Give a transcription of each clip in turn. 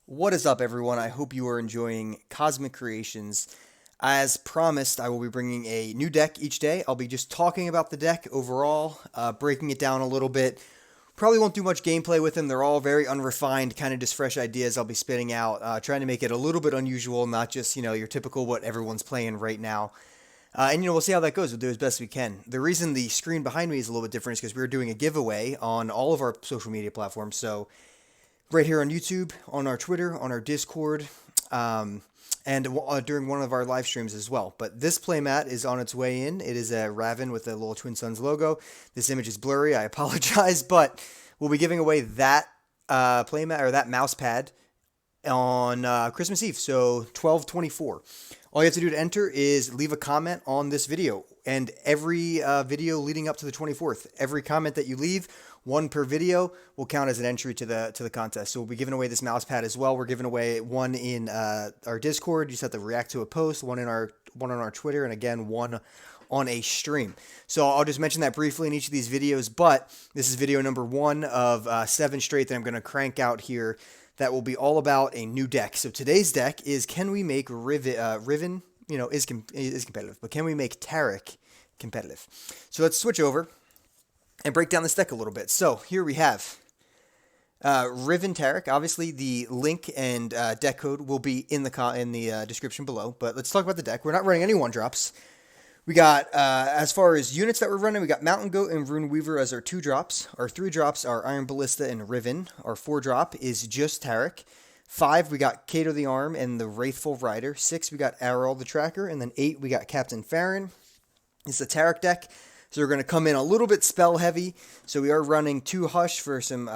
What is up, everyone? I hope you are enjoying Cosmic Creations. As promised, I will be bringing a new deck each day. I'll be just talking about the deck overall, breaking it down a little bit. Probably won't do much gameplay with them. They're all very unrefined, kind of just fresh ideas I'll be spitting out, trying to make it a little bit unusual, not just, your typical what everyone's playing right now. We'll see how that goes. We'll do as best we can. The reason the screen behind me is a little bit different is because we're doing a giveaway on all of our social media platforms. So right here on YouTube, on our Twitter, on our Discord, and during one of our live streams as well. But this playmat is on its way in. It is a Riven with a little Twin Suns logo. This image is blurry. I apologize, but we'll be giving away that playmat or that mouse pad on Christmas Eve, so 12/24. All you have to do to enter is leave a comment on this video, and every video leading up to the 24th, every comment that you leave, one per video, will count as an entry to the contest. So we'll be giving away this mouse pad as well. We're giving away one in our Discord. You just have to react to a post, one on our Twitter, and again one on a stream. So I'll just mention that briefly in each of these videos. But this is video number 1 of 7 straight that I'm going to crank out here. That will be all about a new deck. So today's deck is, can we make Riven? Is competitive, but can we make Taric competitive? So let's switch over and break down this deck a little bit. So here we have Riven Taric. Obviously, the link and deck code will be in the description below. But let's talk about the deck. We're not running any 1-drops. We got, as far as units that we're running, we got Mountain Goat and Rune Weaver as our 2-drops. Our 3-drops are Iron Ballista and Riven. Our 4-drop is just Taric. 5, we got Kato the Arm and the Wraithful Rider. 6, we got Arol the Tracker. And then 8, we got Captain Farron. It's a Taric deck. So we're going to come in a little bit spell heavy. So we are running 2 Hush for some,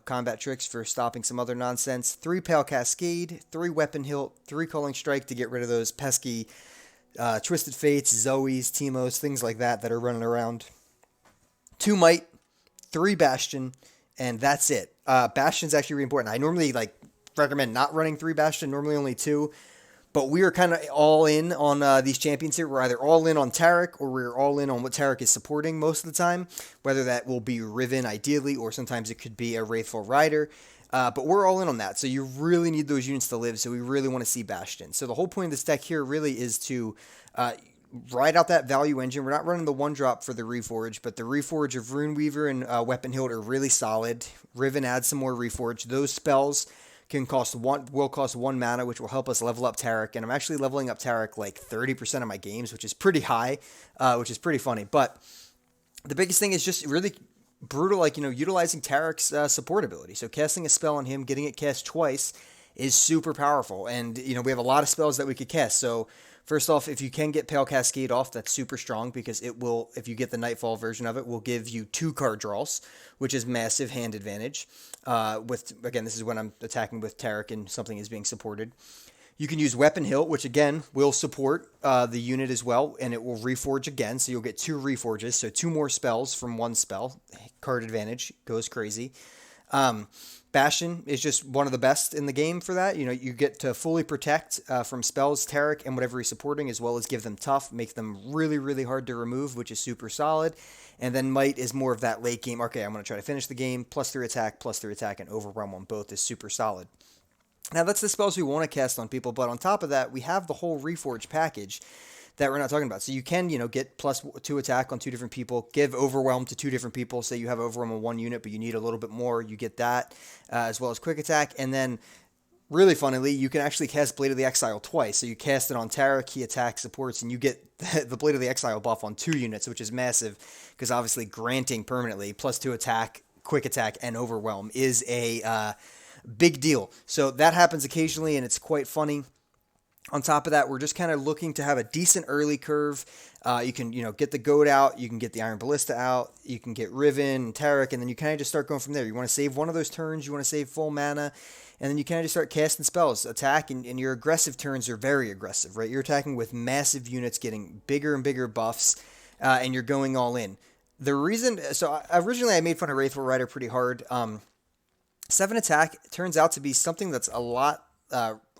combat tricks for stopping some other nonsense. 3 Pale Cascade, 3 Weapon Hilt, 3 Culling Strike to get rid of those pesky Twisted Fates, Zoes, Teemos, things like that are running around. 2 Might, 3 Bastion, and that's it. Bastion's actually really important. I normally recommend not running 3 Bastion, normally only 2. But we are kind of all in on these champions here. We're either all in on Taric or we're all in on what Taric is supporting most of the time. Whether that will be Riven ideally, or sometimes it could be a Wraithful Rider. But we're all in on that. So you really need those units to live. So we really want to see Bastion. So the whole point of this deck here really is to ride out that value engine. We're not running the 1-drop for the Reforge, but the Reforge of Rune Weaver and Weapon Hilt are really solid. Riven adds some more Reforge. Those spells will cost 1 mana, which will help us level up Taric. And I'm actually leveling up Taric like 30% of my games, which is pretty high, which is pretty funny. But the biggest thing is just really brutal, utilizing Taric's support ability. So casting a spell on him, getting it cast twice is super powerful. And, we have a lot of spells that we could cast. So first off, if you can get Pale Cascade off, that's super strong because it will, if you get the Nightfall version of it, will give you 2 card draws, which is massive hand advantage. Again, this is when I'm attacking with Taric and something is being supported. You can use Weapon Hilt, which again will support the unit as well, and it will reforge again, so you'll get 2 reforges, so 2 more spells from 1 spell. Card advantage goes crazy. Bastion is just one of the best in the game for that. You get to fully protect from spells, Taric, and whatever he's supporting, as well as give them tough, make them really, really hard to remove, which is super solid. And then Might is more of that late game. Okay, I'm going to try to finish the game. +3 attack, and overwhelm on both is super solid. Now, that's the spells we want to cast on people, but on top of that, we have the whole Reforge package that we're not talking about. So you can, get +2 attack on 2 different people, give overwhelm to 2 different people. Say you have overwhelm on 1 unit, but you need a little bit more. You get that, as well as quick attack. And then, really funnily, you can actually cast Blade of the Exile twice. So you cast it on Taric, he attacks, supports, and you get the Blade of the Exile buff on 2 units, which is massive, because obviously granting permanently +2 attack, quick attack, and overwhelm is a big deal. So that happens occasionally, and it's quite funny. On top of that, we're just kind of looking to have a decent early curve. You can, get the Goat out. You can get the Iron Ballista out. You can get Riven and Taric, and then you kind of just start going from there. You want to save one of those turns. You want to save full mana, and then you kind of just start casting spells, attack, and your aggressive turns are very aggressive, right? You're attacking with massive units, getting bigger and bigger buffs, and you're going all in. The reason, so originally I made fun of Wraithful Rider pretty hard. 7 attack turns out to be something that's a lot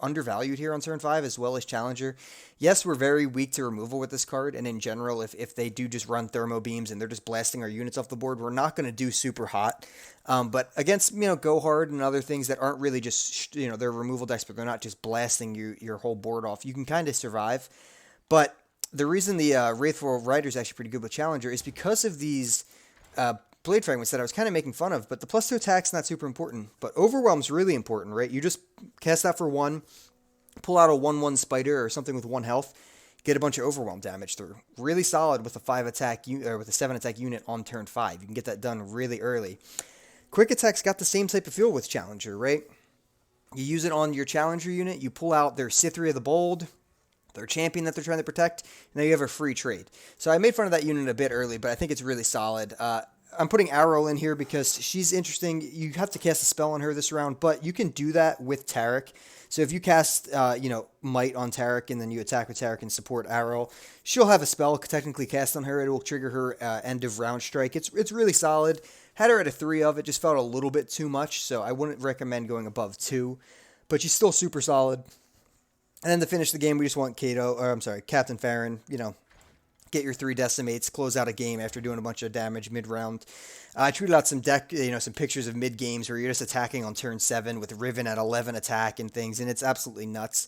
undervalued here on turn 5 as well as Challenger. Yes, we're very weak to removal with this card, and in general, if they do just run thermo beams and they're just blasting our units off the board, we're not going to do super hot. But against, Go Hard and other things that aren't really just, they're removal decks, but they're not just blasting your whole board off, you can kind of survive. But the reason the Wraithful Rider is actually pretty good with Challenger is because of these blade fragments that I was kind of making fun of, but the +2 attack's not super important. But Overwhelm's really important, right? You just cast that for 1, pull out a 1/1 spider or something with 1 health, get a bunch of Overwhelm damage through. Really solid with a 5 attack or with a 7 attack unit on turn 5. You can get that done really early. Quick Attack's got the same type of feel with Challenger, right? You use it on your Challenger unit, you pull out their Cytheria the Bold, their champion that they're trying to protect, and now you have a free trade. So I made fun of that unit a bit early, but I think it's really solid. I'm putting Arrow in here because she's interesting. You have to cast a spell on her this round, but you can do that with Taric. So if you cast, Might on Taric and then you attack with Taric and support Arrow, she'll have a spell technically cast on her. It will trigger her end of round strike. It's really solid. Had her at a 3 of. It just felt a little bit too much, so I wouldn't recommend going above 2. But she's still super solid. And then to finish the game, we just want Captain Farron, get your 3 decimates, close out a game after doing a bunch of damage mid-round. I tweeted out some pictures of mid-games where you're just attacking on turn 7 with Riven at 11 attack and things, and it's absolutely nuts.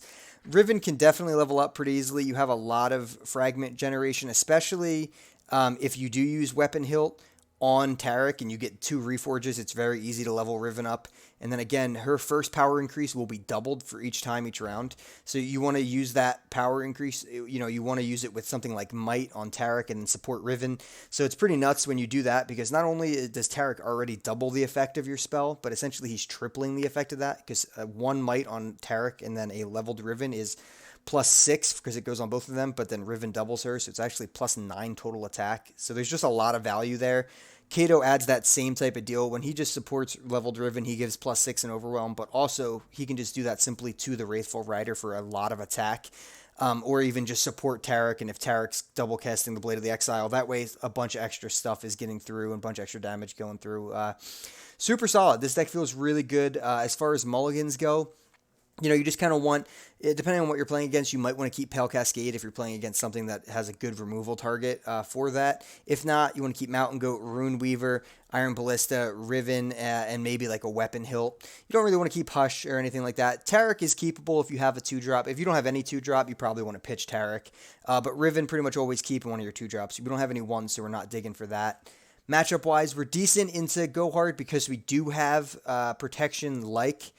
Riven can definitely level up pretty easily. You have a lot of fragment generation, especially if you do use Weapon Hilt on Taric and you get 2 Reforges. It's very easy to level Riven up. And then again, her first power increase will be doubled for each round. So you want to use that power increase. You want to use it with something like Might on Taric and then support Riven. So it's pretty nuts when you do that, because not only does Taric already double the effect of your spell, but essentially he's tripling the effect of that, because 1 Might on Taric and then a leveled Riven is +6 because it goes on both of them, but then Riven doubles her, so it's actually +9 total attack. So there's just a lot of value there. Kato adds that same type of deal. When he just supports leveled Riven, he gives +6 in Overwhelm, but also he can just do that simply to the Wraithful Rider for a lot of attack, or even just support Taric, and if Taric's double casting the Blade of the Exile, that way a bunch of extra stuff is getting through and a bunch of extra damage going through. Super solid. This deck feels really good. As far as mulligans go, you just kind of want, depending on what you're playing against, you might want to keep Pale Cascade if you're playing against something that has a good removal target for that. If not, you want to keep Mountain Goat, Rune Weaver, Iron Ballista, Riven, and maybe like a Weapon Hilt. You don't really want to keep Hush or anything like that. Taric is keepable if you have a 2-drop. If you don't have any 2-drop, you probably want to pitch Taric. But Riven pretty much always keep in one of your 2-drops. We don't have any 1s, so we're not digging for that. Matchup-wise, we're decent into Go Hard because we do have protection like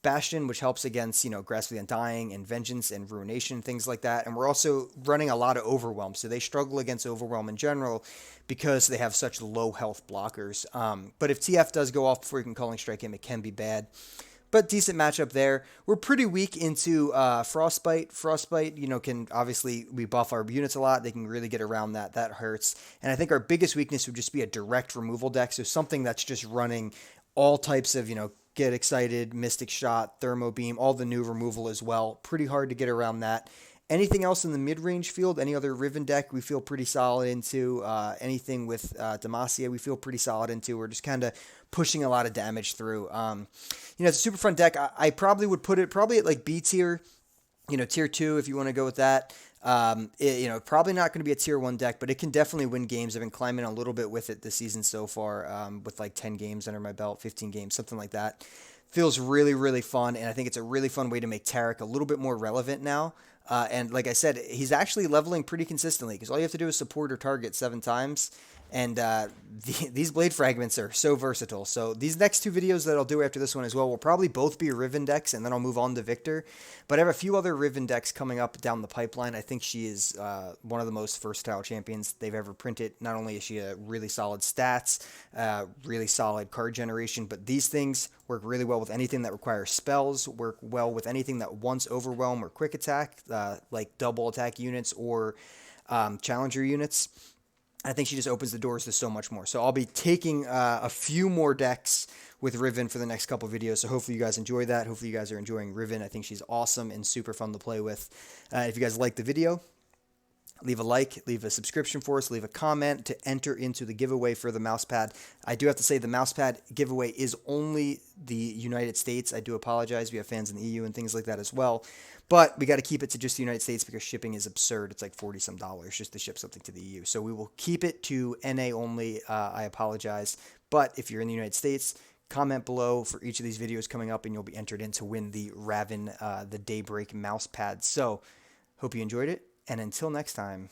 Bastion, which helps against, Grasp of the Undying and Vengeance and Ruination, things like that. And we're also running a lot of Overwhelm, so they struggle against Overwhelm in general because they have such low health blockers. But if TF does go off before you can Calling Strike him, it can be bad. But decent matchup there. We're pretty weak into Frostbite. Frostbite, can obviously, we buff our units a lot. They can really get around that. That hurts. And I think our biggest weakness would just be a direct removal deck, so something that's just running all types of, Get Excited, Mystic Shot, Thermo Beam, all the new removal as well. Pretty hard to get around that. Anything else in the mid-range field, any other Riven deck, we feel pretty solid into. Anything with Demacia, we feel pretty solid into. We're just kind of pushing a lot of damage through. It's a super fun deck. I probably would put it probably at like B tier, tier 2 if you want to go with that. Probably not going to be a tier 1 deck, but it can definitely win games. I've been climbing a little bit with it this season so far, with like 10 games under my belt, 15 games, something like that. Feels really, really fun, and I think it's a really fun way to make Taric a little bit more relevant now. And like I said, he's actually leveling pretty consistently, because all you have to do is support or target 7 times. And these blade fragments are so versatile. So these next 2 videos that I'll do after this one as well will probably both be Riven decks, and then I'll move on to Victor. But I have a few other Riven decks coming up down the pipeline. I think she is one of the most versatile champions they've ever printed. Not only is she a really solid stats, really solid card generation, but these things work really well with anything that requires spells, work well with anything that wants Overwhelm or Quick Attack, like double attack units or Challenger units. I think she just opens the doors to so much more. So I'll be taking a few more decks with Riven for the next couple videos. So hopefully you guys enjoy that. Hopefully you guys are enjoying Riven. I think she's awesome and super fun to play with. If you guys like the video, leave a like, leave a subscription for us, leave a comment to enter into the giveaway for the mousepad. I do have to say the mousepad giveaway is only the United States. I do apologize. We have fans in the EU and things like that as well. But we got to keep it to just the United States because shipping is absurd. It's like $40 some just to ship something to the EU. So we will keep it to NA only. I apologize. But if you're in the United States, comment below for each of these videos coming up and you'll be entered in to win the Riven, the Daybreak mousepad. So hope you enjoyed it. And until next time.